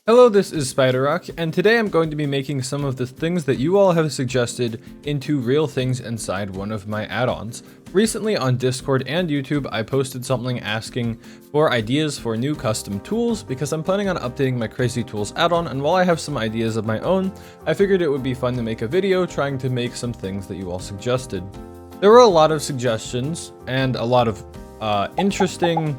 Hello, this is Spyderrock, and today I'm going to be making some of the things that you all have suggested into real things inside one of my add-ons. Recently on Discord and YouTube, I posted something asking for ideas for new custom tools because I'm planning on updating my Crazy Tools add-on, and while I have some ideas of my own, I figured it would be fun to make a video trying to make some things that you all suggested. There were a lot of suggestions and a lot of interesting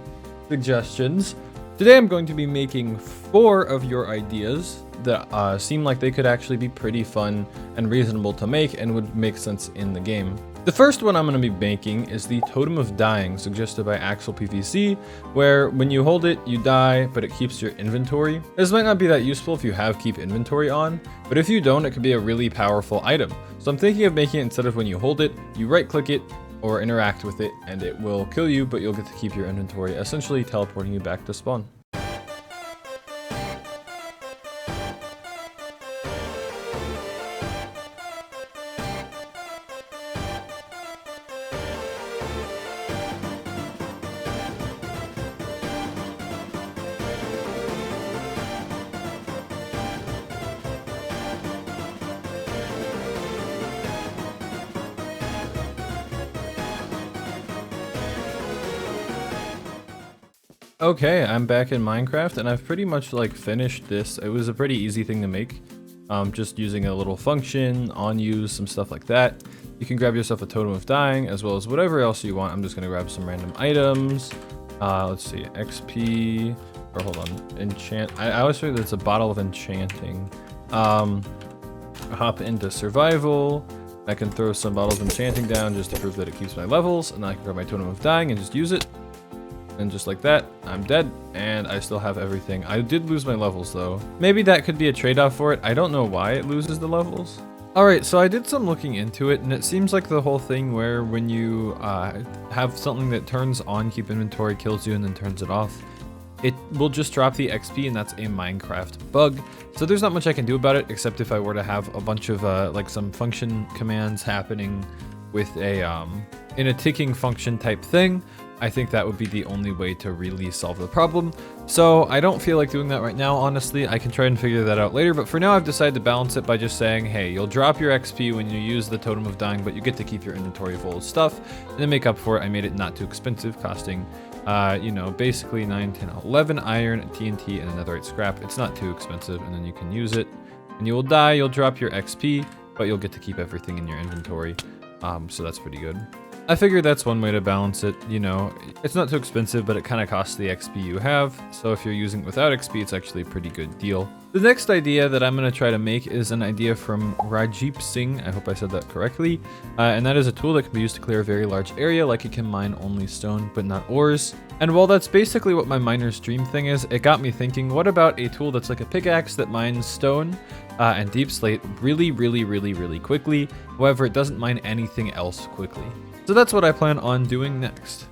suggestions. Today I'm going to be making 4 of your ideas that seem like they could actually be pretty fun and reasonable to make and would make sense in the game. The first one I'm going to be making is the Totem of Dying, suggested by Axel PVC, where when you hold it, you die, but it keeps your inventory. This might not be that useful if you have keep inventory on, but if you don't, it could be a really powerful item. So I'm thinking of making it instead of when you hold it, you right click it, or interact with it, and it will kill you, but you'll get to keep your inventory, essentially teleporting you back to spawn. Okay, I'm back in Minecraft and I've pretty much finished this. It was a pretty easy thing to make. Just using a little function, on use, some stuff like that. You can grab yourself a Totem of Dying as well as whatever else you want. I'm just gonna grab some random items. Let's see, XP, or hold on, enchant. I always forget that it's a bottle of enchanting. Hop into survival. I can throw some bottles of enchanting down just to prove that it keeps my levels, and then I can grab my Totem of Dying and just use it. And just like that, I'm dead, and I still have everything. I did lose my levels though. Maybe that could be a trade-off for it. I don't know why it loses the levels. Alright, so I did some looking into it, and it seems like the whole thing where when you have something that turns on keep inventory, kills you, and then turns it off, it will just drop the XP, and that's a Minecraft bug. So there's not much I can do about it, except if I were to have a bunch of some function commands happening with a in a ticking function type thing. I think that would be the only way to really solve the problem. So I don't feel like doing that right now, honestly. I can try and figure that out later, but for now I've decided to balance it by just saying, hey, you'll drop your XP when you use the Totem of Dying, but you get to keep your inventory full of stuff. And to make up for it, I made it not too expensive, costing, basically 9, 10, 11 iron, TNT, and a netherite scrap. It's not too expensive, and then you can use it. And you will die, you'll drop your XP, but you'll get to keep everything in your inventory. So that's pretty good. I figured that's one way to balance it. It's not too expensive, but it kind of costs the XP you have. So if you're using it without XP, it's actually a pretty good deal. The next idea that I'm going to try to make is an idea from Rajdeep Singh. I hope I said that correctly. And that is a tool that can be used to clear a very large area, like it can mine only stone, but not ores. And while that's basically what my miner's dream thing is, it got me thinking, what about a tool that's like a pickaxe that mines stone and deep slate really, really, really, really quickly. However, it doesn't mine anything else quickly. So that's what I plan on doing next.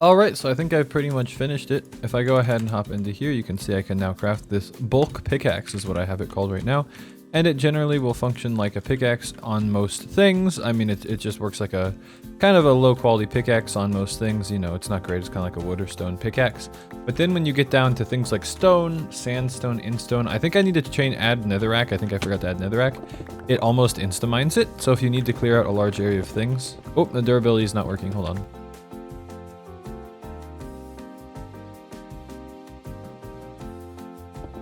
Alright, so I think I've pretty much finished it. If I go ahead and hop into here, you can see I can now craft this bulk pickaxe is what I have it called right now. And it generally will function like a pickaxe on most things. I mean, it just works like a kind of a low quality pickaxe on most things. It's not great. It's kind of like a wood or stone pickaxe. But then when you get down to things like stone, sandstone, instone, I think I need to add netherrack. I think I forgot to add netherrack. It almost insta-mines it. So if you need to clear out a large area of things. Oh, the durability is not working. Hold on.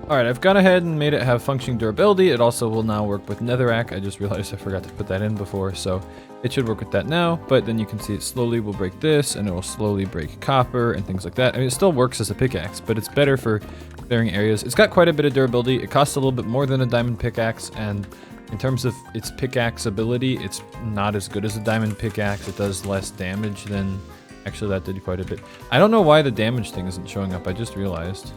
Alright, I've gone ahead and made it have functioning durability. It also will now work with netherrack. I just realized I forgot to put that in before, so it should work with that now. But then you can see it slowly will break this, and it will slowly break copper and things like that. I mean, it still works as a pickaxe, but it's better for clearing areas. It's got quite a bit of durability. It costs a little bit more than a diamond pickaxe, and in terms of its pickaxe ability, it's not as good as a diamond pickaxe. It does less damage than Actually, that did quite a bit. I don't know why the damage thing isn't showing up. I just realized.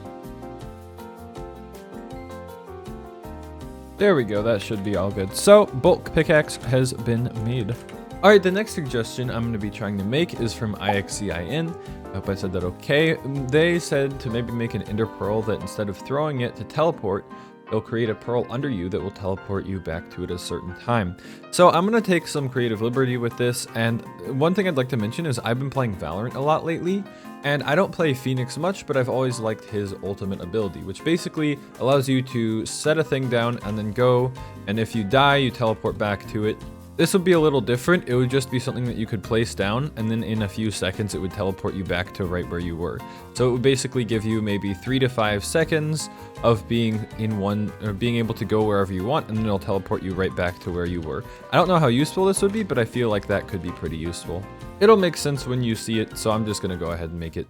There we go. That should be all good. So, bulk pickaxe has been made. Alright, the next suggestion I'm going to be trying to make is from IXCIN. I hope I said that okay. They said to maybe make an ender pearl that instead of throwing it to teleport, they'll create a pearl under you that will teleport you back to it at a certain time. So I'm going to take some creative liberty with this, and one thing I'd like to mention is I've been playing Valorant a lot lately, and I don't play Phoenix much, but I've always liked his ultimate ability, which basically allows you to set a thing down and then go, and if you die, you teleport back to it. This would be a little different. It would just be something that you could place down, and then in a few seconds, it would teleport you back to right where you were. So it would basically give you maybe 3 to 5 seconds of being in one, or being able to go wherever you want, and then it'll teleport you right back to where you were. I don't know how useful this would be, but I feel like that could be pretty useful. It'll make sense when you see it, so I'm just gonna go ahead and make it.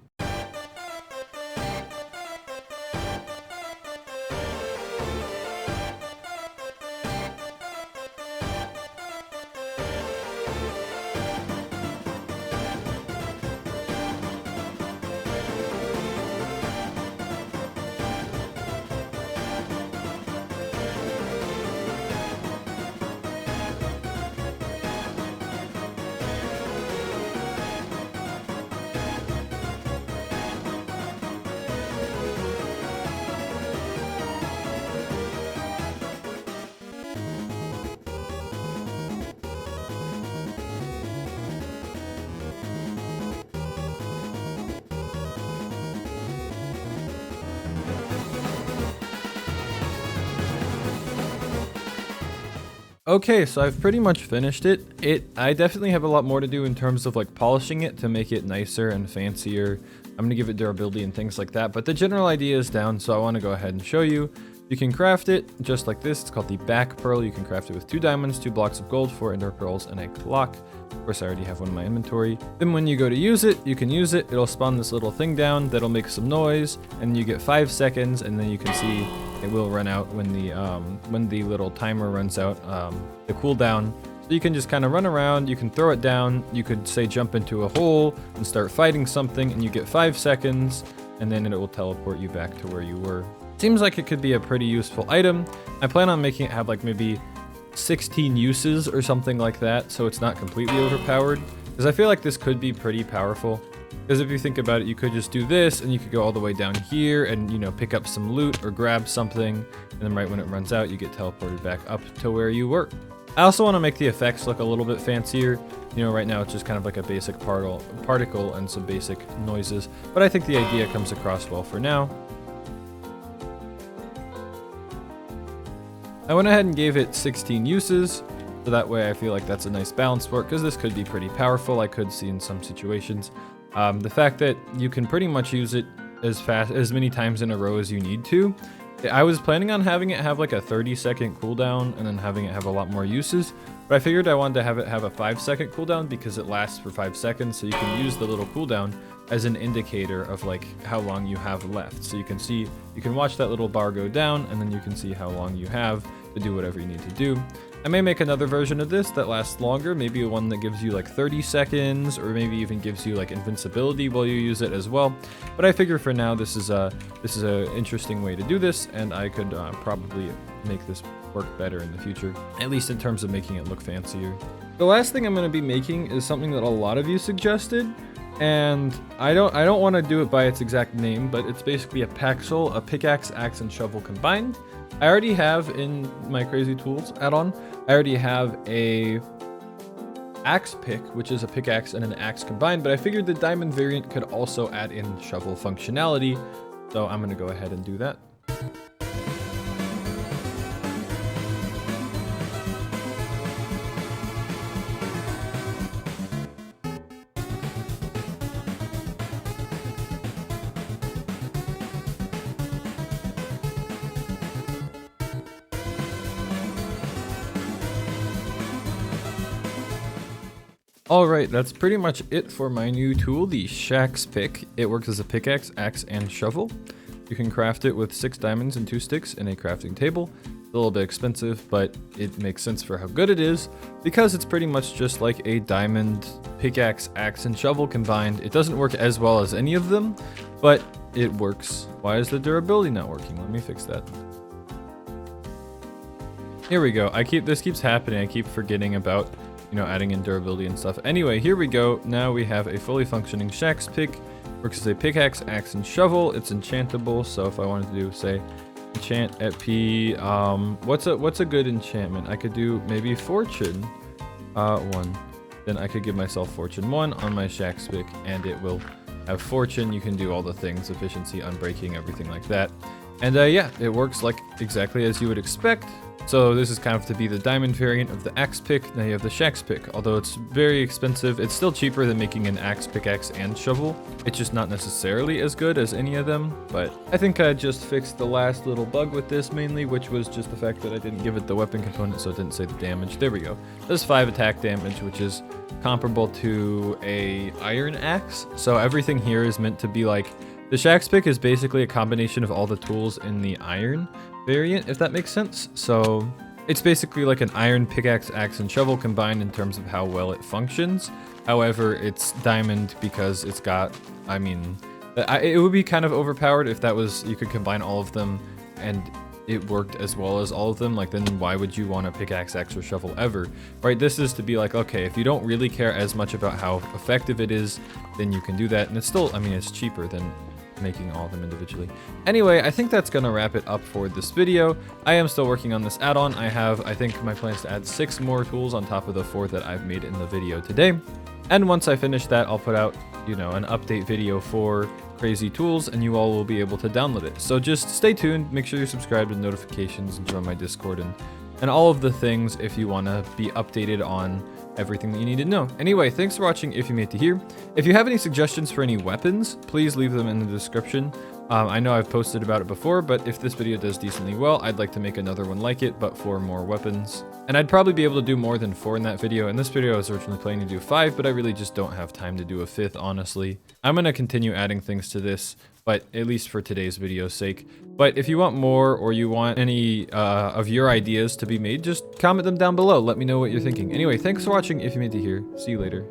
Okay, so I've pretty much finished it. I definitely have a lot more to do in terms of like polishing it to make it nicer and fancier. I'm gonna give it durability and things like that, but the general idea is down, so I want to go ahead and show you. You can craft it just like this. It's called the back pearl. You can craft it with 2 diamonds, 2 blocks of gold, 4 ender pearls, and a clock. Of course, I already have one in my inventory. Then when you go to use it, you can use it. It'll spawn this little thing down that'll make some noise, and you get 5 seconds, and then you can see it will run out when the little timer runs out, the cooldown. So you can just kind of run around, you can throw it down, you could say jump into a hole and start fighting something, and you get 5 seconds, and then it will teleport you back to where you were. Seems like it could be a pretty useful item. I plan on making it have like maybe 16 uses or something like that, so it's not completely overpowered, because I feel like this could be pretty powerful. Because if you think about it, you could just do this, and you could go all the way down here and, you know, pick up some loot or grab something, and then right when it runs out, you get teleported back up to where you were. I also want to make the effects look a little bit fancier. You know, right now it's just kind of like a basic particle and some basic noises, but I think the idea comes across well for now. I went ahead and gave it 16 uses, so that way I feel like that's a nice balance for it, because this could be pretty powerful, I could see in some situations. The fact that you can pretty much use it as many times in a row as you need to. I was planning on having it have like a 30-second cooldown and then having it have a lot more uses, but I figured I wanted to have it have a 5-second cooldown because it lasts for 5 seconds, so you can use the little cooldown as an indicator of like how long you have left. So you can see, you can watch that little bar go down, and then you can see how long you have to do whatever you need to do. I may make another version of this that lasts longer, maybe one that gives you like 30 seconds, or maybe even gives you like invincibility while you use it as well. But I figure for now this is a interesting way to do this, and I could probably make this work better in the future, at least in terms of making it look fancier. The last thing I'm going to be making is something that a lot of you suggested, and I don't want to do it by its exact name, but it's basically a paxel, a pickaxe, axe, and shovel combined. I already have in my Crazy Tools add-on, I already have a axe pick, which is a pickaxe and an axe combined, but I figured the diamond variant could also add in shovel functionality, so I'm going to go ahead and do that. Alright, that's pretty much it for my new tool, the Shax Pick. It works as a pickaxe, axe, and shovel. You can craft it with 6 diamonds and 2 sticks in a crafting table. a little bit expensive, but it makes sense for how good it is because it's pretty much just like a diamond pickaxe, axe, and shovel combined. It doesn't work as well as any of them, but it works. Why is the durability not working? Let me fix that. Here we go. This keeps happening. I keep forgetting about, you know, adding in durability and stuff. Anyway, here we go. Now we have a fully functioning shax pick. Works as a pickaxe, axe, and shovel. It's enchantable. So if I wanted to do, say, enchant at P, what's a good enchantment? I could do maybe fortune 1. Then I could give myself fortune 1 on my shax pick, and it will have fortune. You can do all the things, efficiency, unbreaking, everything like that. And yeah, it works like exactly as you would expect. So this is kind of to be the diamond variant of the axe pick. Now you have the shax pick. Although it's very expensive, it's still cheaper than making an axe, pickaxe, and shovel. It's just not necessarily as good as any of them. But I think I just fixed the last little bug with this mainly, which was just the fact that I didn't give it the weapon component, so it didn't say the damage. There we go. There's 5 attack damage, which is comparable to a iron axe. So everything here is meant to be like, the shax pick is basically a combination of all the tools in the iron variant, if that makes sense. So it's basically like an iron pickaxe, axe, and shovel combined in terms of how well it functions. However, it's diamond because it's got, I mean, it would be kind of overpowered if that was, you could combine all of them and it worked as well as all of them. Like, then why would you want a pickaxe, axe, or shovel ever, right? This is to be like, okay, if you don't really care as much about how effective it is, then you can do that. And it's still, I mean, it's cheaper than making all of them individually. Anyway, I think that's gonna wrap it up for this video. I am still working on this add-on. I think my plan is to add 6 more tools on top of the 4 that I've made in the video today. And once I finish that, I'll put out, you know, an update video for crazy tools, and you all will be able to download it. So just stay tuned, make sure you're subscribed with notifications, and join my Discord and all of the things if you want to be updated on everything that you need to know. Anyway, thanks for watching if you made it to here. If you have any suggestions for any weapons, please leave them in the description. I know I've posted about it before, but if this video does decently well, I'd like to make another one like it, but for more weapons. And I'd probably be able to do more than 4 in that video. In this video, I was originally planning to do 5, but I really just don't have time to do a 5th, honestly. I'm going to continue adding things to this, but at least for today's video's sake. But if you want more, or you want any of your ideas to be made, just comment them down below. Let me know what you're thinking. Anyway, thanks for watching if you made it here. See you later.